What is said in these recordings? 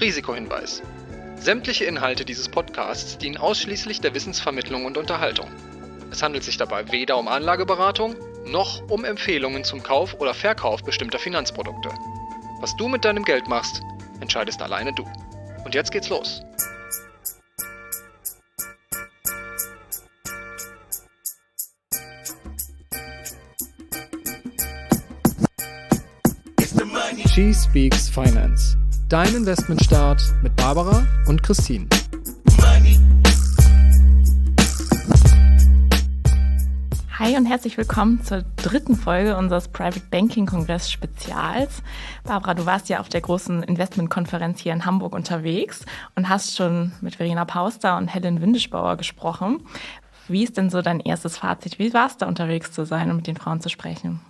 Risikohinweis. Sämtliche Inhalte dieses Podcasts dienen ausschließlich der Wissensvermittlung und Unterhaltung. Es handelt sich dabei weder um Anlageberatung, noch um Empfehlungen zum Kauf oder Verkauf bestimmter Finanzprodukte. Was du mit deinem Geld machst, entscheidest alleine du. Und jetzt geht's los. She Speaks Finance. Dein Investmentstart mit Barbara und Christine. Hi und herzlich willkommen zur dritten Folge unseres Private Banking Kongress Spezials. Barbara, du warst ja auf der großen Investmentkonferenz hier in Hamburg unterwegs und hast schon mit Verena Pauster und Helen Windischbauer gesprochen. Wie ist denn so dein erstes Fazit? Wie war es da unterwegs zu sein und mit den Frauen zu sprechen?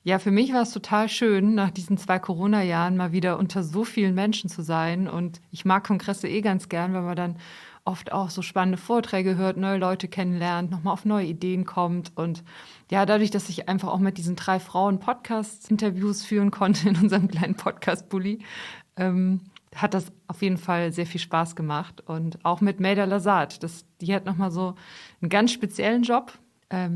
Ja, für mich war es total schön, nach diesen 2 Corona-Jahren mal wieder unter so vielen Menschen zu sein. Und ich mag Kongresse ganz gern, weil man dann oft auch so spannende Vorträge hört, neue Leute kennenlernt, nochmal auf neue Ideen kommt. Und ja, dadurch, dass ich einfach auch mit diesen 3 Frauen Podcast-Interviews führen konnte in unserem kleinen Podcast-Bulli, hat das auf jeden Fall sehr viel Spaß gemacht. Und auch mit Maider Lasarte, die hat nochmal so einen ganz speziellen Job.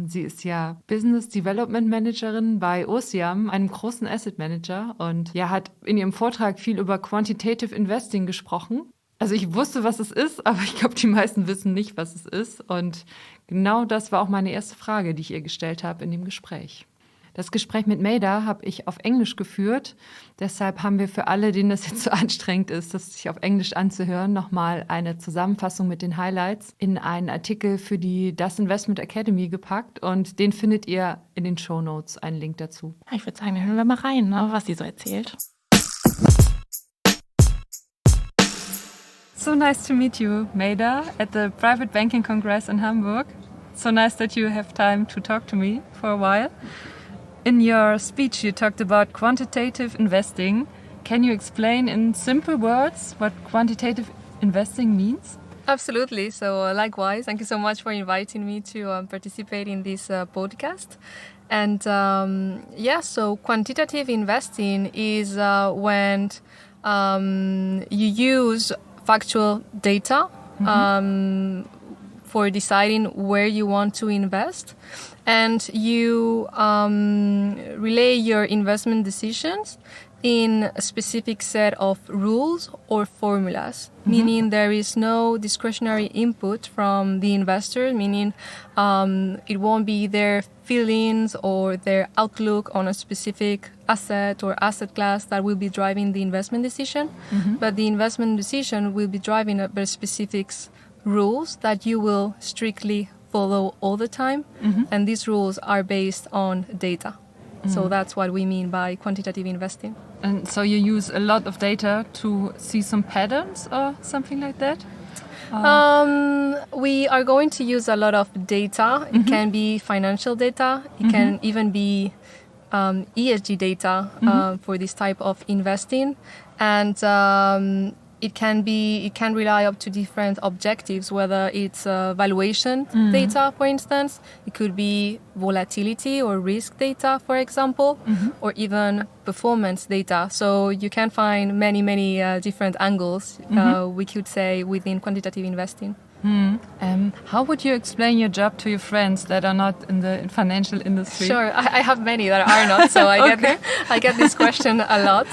Sie ist ja Business Development Managerin bei Ossiam, einem großen Asset Manager, und ja, hat in ihrem Vortrag viel über Quantitative Investing gesprochen. Also ich wusste, was es ist, aber ich glaube, die meisten wissen nicht, was es ist. Und genau das war auch meine erste Frage, die ich ihr gestellt habe in dem Gespräch. Das Gespräch mit Maider habe ich auf Englisch geführt. Deshalb haben wir für alle, denen das jetzt so anstrengend ist, das sich auf Englisch anzuhören, nochmal eine Zusammenfassung mit den Highlights in einen Artikel für die Das Investment Academy gepackt. Und den findet ihr in den Shownotes, einen Link dazu. Ich würde sagen, dann hören wir mal rein, ne, was sie so erzählt. So nice to meet you, Maider, at the Private Banking Congress in Hamburg. So nice that you have time to talk to me for a while. In your speech, you talked about quantitative investing. Can you explain in simple words what quantitative investing means? Absolutely. So likewise, thank you so much for inviting me to participate in this podcast. And so quantitative investing is when you use factual data for deciding where you want to invest, and you relay your investment decisions in a specific set of rules or formulas, meaning there is no discretionary input from the investor, meaning it won't be their feelings or their outlook on a specific asset or asset class that will be driving the investment decision, but the investment decision will be driving by specific rules that you will strictly follow all the time, and these rules are based on data. So that's what we mean by quantitative investing. And so you use a lot of data to see some patterns or something like that? We are going to use a lot of data. It can be financial data. It can even be ESG data for this type of investing. And it can rely up to different objectives, whether it's valuation data, for instance. It could be volatility or risk data, for example, or even performance data. So you can find many different angles, we could say, within quantitative investing. How would you explain your job to your friends that are not in the financial industry? Sure, I have many that are not, so I get this question a lot.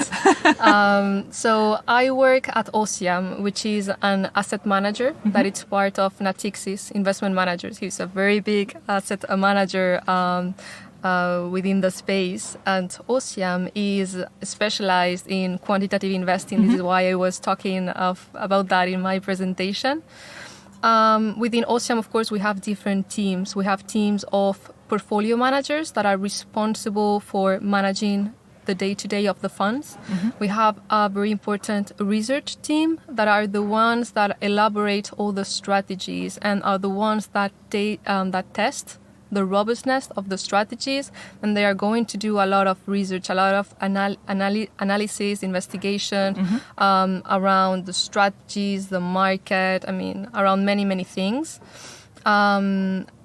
So I work at Ossiam, which is an asset manager that is part of Natixis Investment Managers. He's a very big asset manager within the space, and Ossiam is specialized in quantitative investing. This is why I was talking about that in my presentation. Within Ossiam, of course, we have different teams. We have teams of portfolio managers that are responsible for managing the day-to-day of the funds. We have a very important research team that are the ones that elaborate all the strategies and are the ones that test the robustness of the strategies, and they are going to do a lot of research, a lot of analysis, investigation around the strategies, the market, around many things.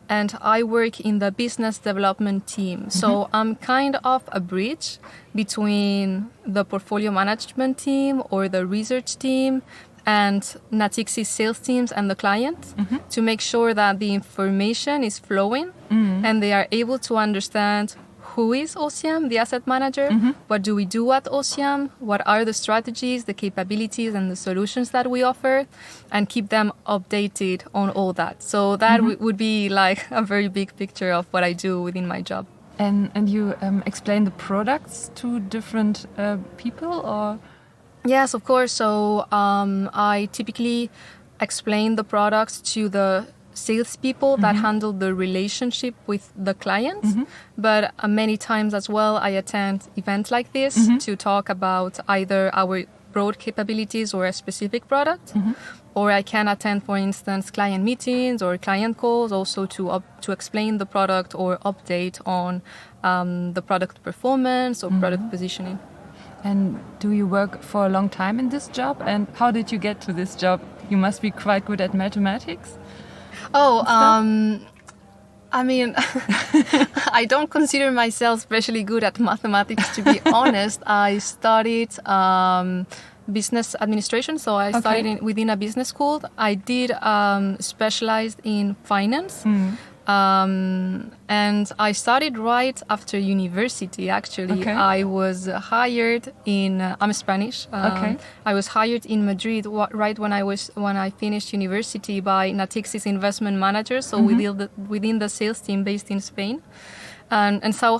and I work in the business development team. So I'm kind of a bridge between the portfolio management team or the research team and Natixis sales teams and the client to make sure that the information is flowing and they are able to understand who is Ossiam, the asset manager, what do we do at Ossiam, what are the strategies, the capabilities and the solutions that we offer, and keep them updated on all that. So that would be like a very big picture of what I do within my job. And you explain the products to different people, or? Yes, of course. So I typically explain the products to the salespeople that handle the relationship with the clients. But many times as well, I attend events like this to talk about either our broad capabilities or a specific product. Or I can attend, for instance, client meetings or client calls also to explain the product or update on the product performance or product positioning. And do you work for a long time in this job? And how did you get to this job? You must be quite good at mathematics. I mean, I don't consider myself especially good at mathematics, to be honest. I studied business administration, so I studied within a business school. I did specialized in finance. And I started right after university, actually. I was hired in, I'm Spanish. I was hired in Madrid right when I finished university by Natixis investment manager, so within the sales team based in Spain. And so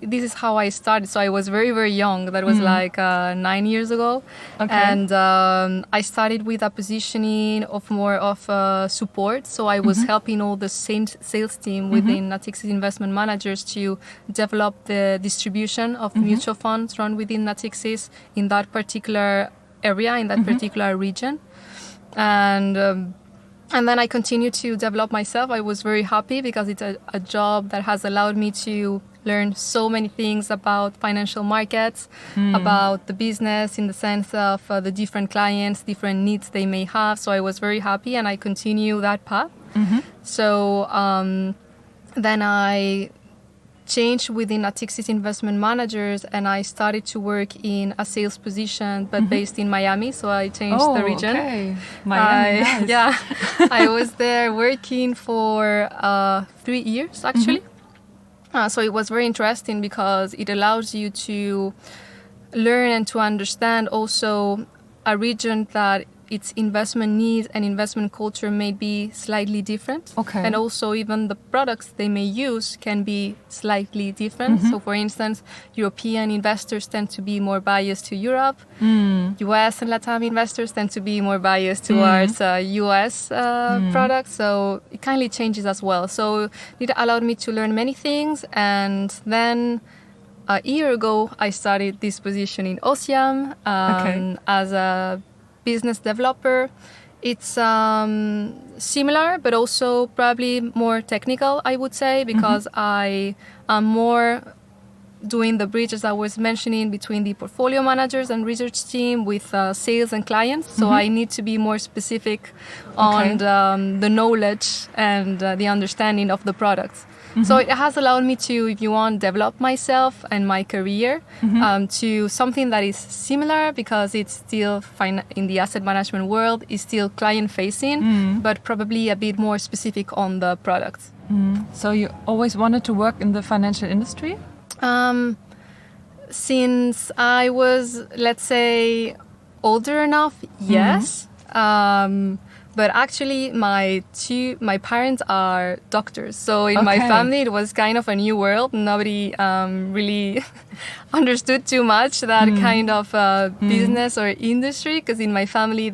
this is how I started. So I was very, very young. That was like 9 years ago. And I started with a positioning of more of support. So I was helping all the sales team within Natixis investment managers to develop the distribution of mutual funds run within Natixis in that particular area, in that particular region. And then I continued to develop myself. I was very happy because it's a job that has allowed me to learn so many things about financial markets, about the business in the sense of the different clients, different needs they may have. So I was very happy and I continue that path. So then I changed within Natixis investment managers and I started to work in a sales position but based in Miami, so I changed the region. Miami, nice. Yeah, I was there working for 3 years actually. So it was very interesting because it allows you to learn and to understand also a region that its investment needs and investment culture may be slightly different. And also even the products they may use can be slightly different. So for instance, European investors tend to be more biased to Europe. US and Latin investors tend to be more biased towards US products. So it kind of changes as well. So it allowed me to learn many things. And then a year ago, I started this position in Ossiam as a business developer. It's similar, but also probably more technical, I would say, because I am more doing the bridge, as I was mentioning, between the portfolio managers and research team with sales and clients. So I need to be more specific on the knowledge and the understanding of the products. So it has allowed me to, if you want, develop myself and my career to something that is similar because it's still in the asset management world, is still client-facing, but probably a bit more specific on the products. So you always wanted to work in the financial industry? Since I was, let's say, older enough, yes. But actually, my parents are doctors. So in my family, it was kind of a new world. Nobody really understood too much that kind of business or industry. Because in my family,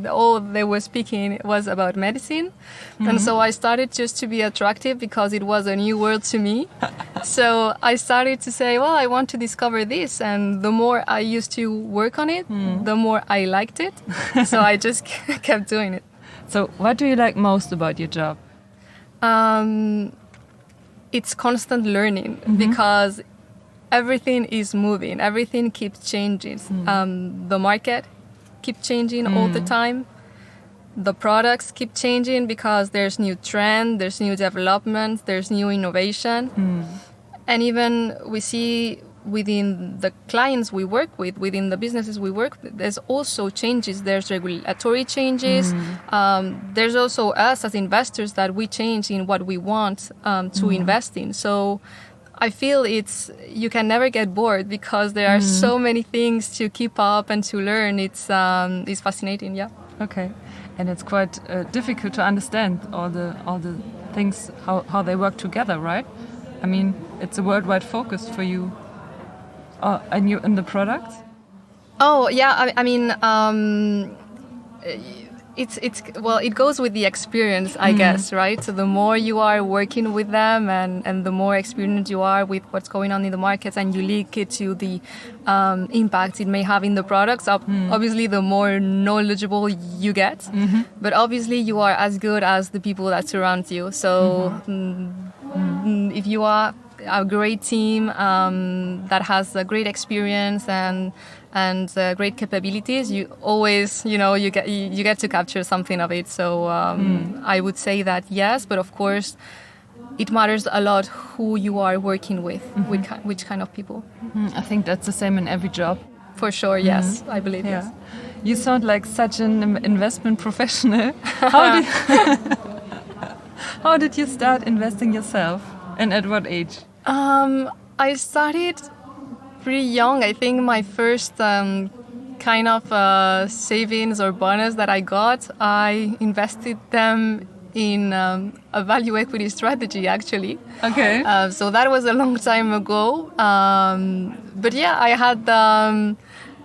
all they were speaking was about medicine. And so I started just to be attractive because it was a new world to me. So I started to say, well, I want to discover this. And the more I used to work on it, the more I liked it. So I just kept doing it. So what do you like most about your job? It's constant learning because everything is moving. Everything keeps changing. The market keeps changing all the time. the products keep changing because there's new trend, there's new development, there's new innovation. And even we see within the clients we work with, within the businesses we work with, there's also changes. There's regulatory changes. There's also us as investors that we change in what we want to invest in. So I feel you can never get bored because there are so many things to keep up and to learn. It's fascinating, yeah. Okay, and it's quite difficult to understand all the things, how they work together, right? I mean, it's a worldwide focus for you. And you in the products? Oh yeah, I mean, it goes with the experience, I guess, right? So the more you are working with them and the more experienced you are with what's going on in the markets, and you link it to the impact it may have in the products, obviously the more knowledgeable you get. But obviously you are as good as the people that surround you. So if you are a great team that has a great experience and great capabilities, you always, you get to capture something of it. So I would say that yes, but of course it matters a lot who you are working with which kind of people. I think that's the same in every job. For sure, yes, I believe yes. You sound like such an investment professional. How did you start investing yourself, and at what age? I started pretty young. I think my first kind of savings or bonus that I got, I invested them in a value equity strategy, actually. Okay. So that was a long time ago. But yeah, I had...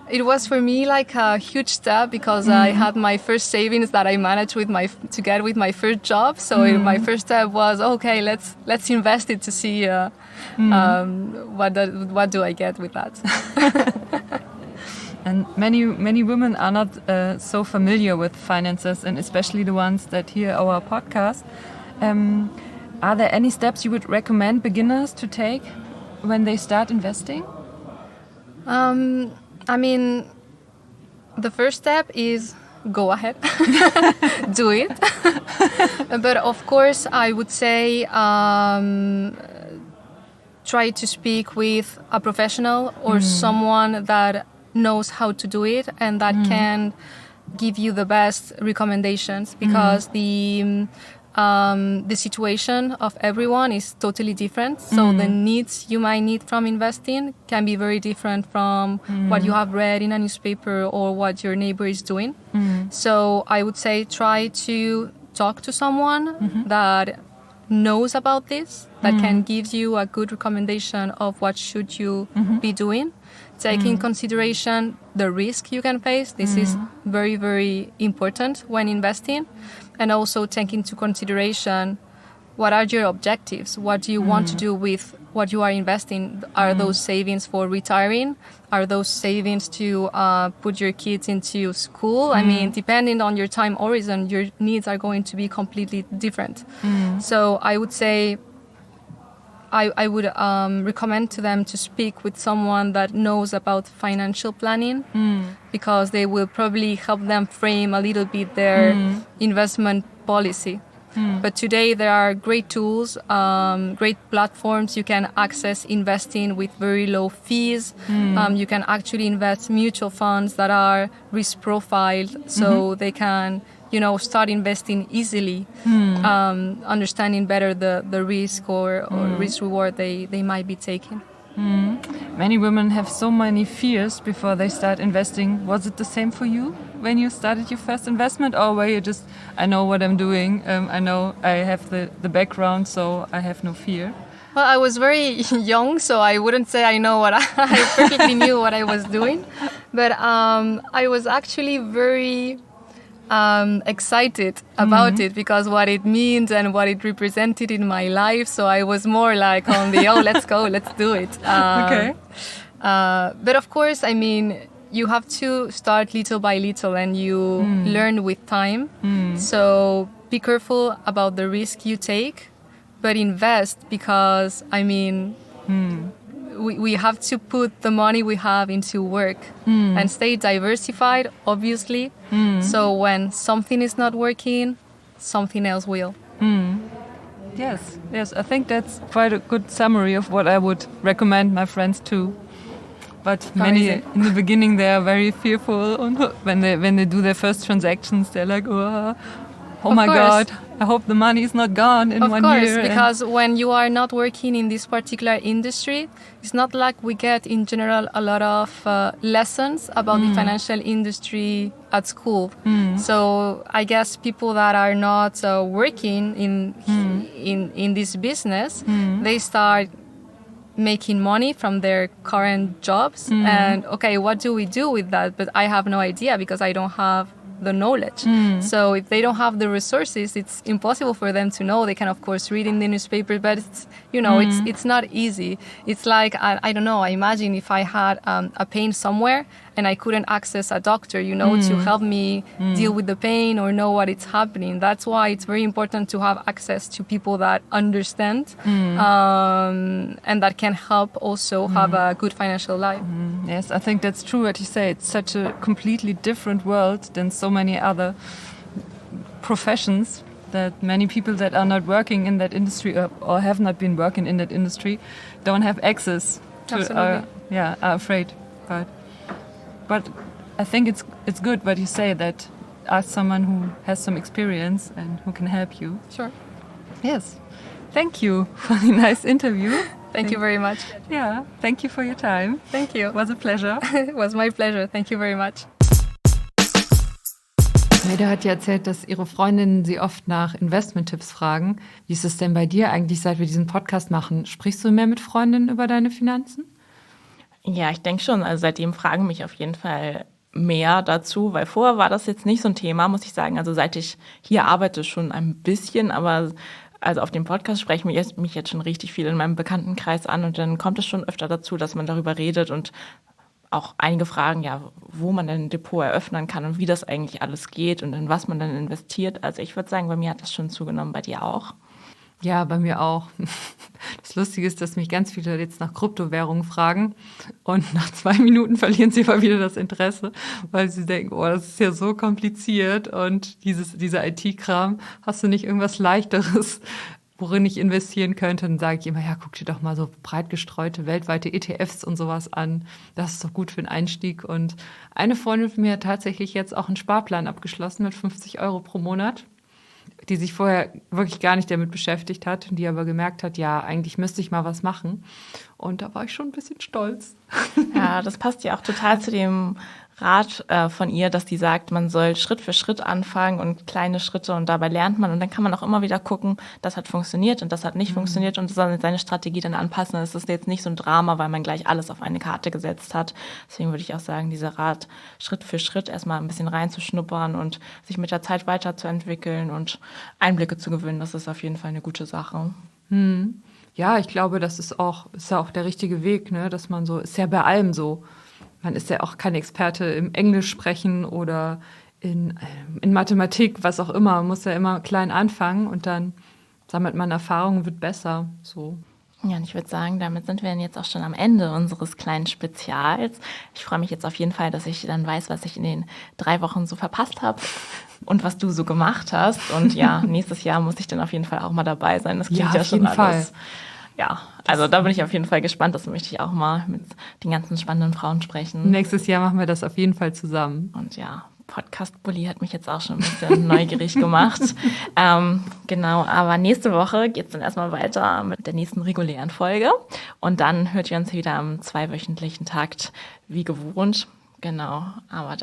it was for me like a huge step because I had my first savings that I managed to get with my first job. So my first step was, okay, let's invest it to see what do I get with that. And many women are not so familiar with finances, and especially the ones that hear our podcast. Are there any steps you would recommend beginners to take when they start investing? I mean, the first step is go ahead, do it. But of course, I would say try to speak with a professional or someone that knows how to do it and that can give you the best recommendations, because the situation of everyone is totally different. So the needs you might need from investing can be very different from what you have read in a newspaper or what your neighbor is doing. So I would say try to talk to someone that knows about this, that can give you a good recommendation of what should you be doing. Take in consideration the risk you can face. This is very, very important when investing. And also take into consideration what are your objectives? What do you want to do with what you are investing? Are those savings for retiring? Are those savings to put your kids into school? I mean, depending on your time horizon, your needs are going to be completely different. So I would say I would recommend to them to speak with someone that knows about financial planning, because they will probably help them frame a little bit their investment policy. But today there are great tools, great platforms. You can access investing with very low fees. You can actually invest mutual funds that are risk profiled, so they can start investing easily, understanding better the risk or risk reward they might be taking. Many women have so many fears before they start investing. Was it the same for you when you started your first investment, or were you just, I know what I'm doing, I know I have the background, so I have no fear? Well, I was very young, so I wouldn't say I know I perfectly knew what I was doing, but I was actually very excited about it, because what it means and what it represented in my life. So I was more like on the, let's go, let's do it. Okay. But of course, I mean, you have to start little by little, and you learn with time. So be careful about the risk you take, but invest, because, I mean, we have to put the money we have into work and stay diversified, obviously. So when something is not working, something else will. Yes, I think that's quite a good summary of what I would recommend my friends too. But many in the beginning they are very fearful when they do their first transactions. They're like, oh my God, I hope the money is not gone in 1 year. Of course, because when you are not working in this particular industry, it's not like we get in general a lot of lessons about the financial industry at school. So I guess people that are not working in this business, they start making money from their current jobs. And okay, what do we do with that? But I have no idea because I don't have the knowledge. So if they don't have the resources, it's impossible for them to know. They can of course read in the newspaper, but it's it's not easy. It's like I don't know, I imagine if I had a pain somewhere and I couldn't access a doctor, to help me deal with the pain or know what is happening. That's why it's very important to have access to people that understand and that can help also have a good financial life. Yes, I think that's true what you say. It's such a completely different world than so many other professions that many people that are not working in that industry or have not been working in that industry don't have access to. Absolutely. Are afraid. But I think it's good what you say, that ask someone who has some experience and who can help you. Sure. Yes. Thank you for the nice interview. Thank you very much. Yeah, thank you for your time. Thank you. It was a pleasure. It was my pleasure. Thank you very much. Maider hat ja erzählt, dass ihre Freundinnen sie oft nach Investmenttipps fragen. Wie ist es denn bei dir eigentlich, seit wir diesen Podcast machen? Sprichst du mehr mit Freundinnen über deine Finanzen? Ja, ich denke schon. Also seitdem fragen mich auf jeden Fall mehr dazu, weil vorher war das jetzt nicht so ein Thema, muss ich sagen. Also seit ich hier arbeite schon ein bisschen, aber also auf dem Podcast sprechen mich jetzt schon richtig viel in meinem Bekanntenkreis an und dann kommt es schon öfter dazu, dass man darüber redet und auch einige fragen, ja, wo man denn ein Depot eröffnen kann und wie das eigentlich alles geht und in was man dann investiert. Also ich würde sagen, bei mir hat das schon zugenommen, bei dir auch. Ja, bei mir auch. Das Lustige ist, dass mich ganz viele jetzt nach Kryptowährungen fragen und nach 2 Minuten verlieren sie mal wieder das Interesse, weil sie denken, oh, das ist ja so kompliziert und dieser IT-Kram, hast du nicht irgendwas Leichteres, worin ich investieren könnte? Dann sage ich immer, ja, guck dir doch mal so breit gestreute weltweite ETFs und sowas an. Das ist doch gut für den Einstieg. Und eine Freundin von mir hat tatsächlich jetzt auch einen Sparplan abgeschlossen mit 50 € pro Monat, die sich vorher wirklich gar nicht damit beschäftigt hat, die aber gemerkt hat, ja, eigentlich müsste ich mal was machen. Und da war ich schon ein bisschen stolz. Ja, das passt ja auch total zu dem Rat von ihr, dass die sagt, man soll Schritt für Schritt anfangen und kleine Schritte und dabei lernt man und dann kann man auch immer wieder gucken, das hat funktioniert und das hat nicht funktioniert und seine Strategie dann anpassen. Es ist jetzt nicht so ein Drama, weil man gleich alles auf eine Karte gesetzt hat. Deswegen würde ich auch sagen, dieser Rat, Schritt für Schritt erstmal ein bisschen reinzuschnuppern und sich mit der Zeit weiterzuentwickeln und Einblicke zu gewinnen, das ist auf jeden Fall eine gute Sache. Ja, ich glaube, das ist ja auch der richtige Weg, ne? Dass man so, ist ja bei allem so. Man ist ja auch kein Experte im Englisch sprechen oder in Mathematik, was auch immer. Man muss ja immer klein anfangen und dann sammelt man Erfahrungen, wird besser. So. Ja, und ich würde sagen, damit sind wir jetzt auch schon am Ende unseres kleinen Spezials. Ich freue mich jetzt auf jeden Fall, dass ich dann weiß, was ich in den 3 Wochen so verpasst habe und was du so gemacht hast. Und ja, nächstes Jahr muss ich dann auf jeden Fall auch mal dabei sein. Das klingt ja schon alles. Fall. Ja, also da bin ich auf jeden Fall gespannt. Das möchte ich auch mal mit den ganzen spannenden Frauen sprechen. Nächstes Jahr machen wir das auf jeden Fall zusammen. Und ja, Podcast-Bully hat mich jetzt auch schon ein bisschen neugierig gemacht. Genau, aber nächste Woche geht es dann erstmal weiter mit der nächsten regulären Folge. Und dann hört ihr uns wieder am 2-wöchentlichen Takt wie gewohnt. Genau, aber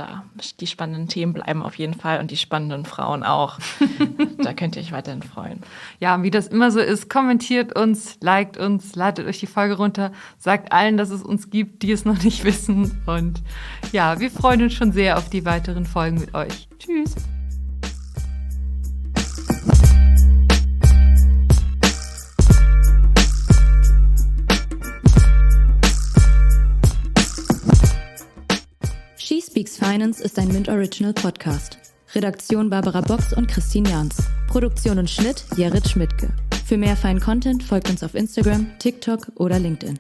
die spannenden Themen bleiben auf jeden Fall und die spannenden Frauen auch. Da könnt ihr euch weiterhin freuen. Ja, und wie das immer so ist, kommentiert uns, liked uns, ladet euch die Folge runter, sagt allen, dass es uns gibt, die es noch nicht wissen. Und ja, wir freuen uns schon sehr auf die weiteren Folgen mit euch. Tschüss! She Speaks Finance ist ein Mint Original Podcast. Redaktion Barbara Box und Christine Jans. Produktion und Schnitt Gerrit Schmidtke. Für mehr feinen Content folgt uns auf Instagram, TikTok oder LinkedIn.